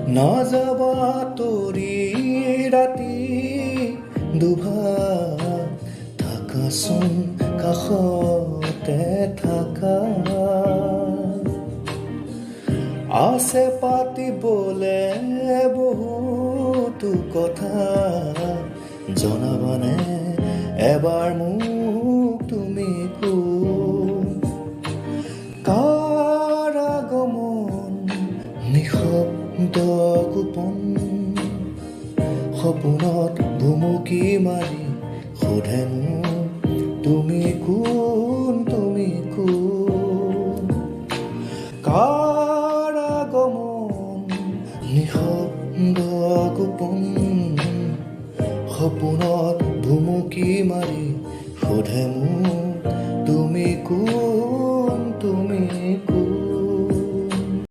নাযাবা তৰি ৰাতি দুভাগ থাকাচোন কাষতে থাকা আছে পাতিবলে বহুতো কথা জনাবানে এবাৰ মোক তুমি কাৰ আগমন নিশব্দ গোপন সপোনত ভুমুকি মাৰি সোধে মোক তুমি কোন কাৰ আগমন নিশব্দ গোপন সপোনত ভুমুকি মাৰি সোধে মোক তুমি কোন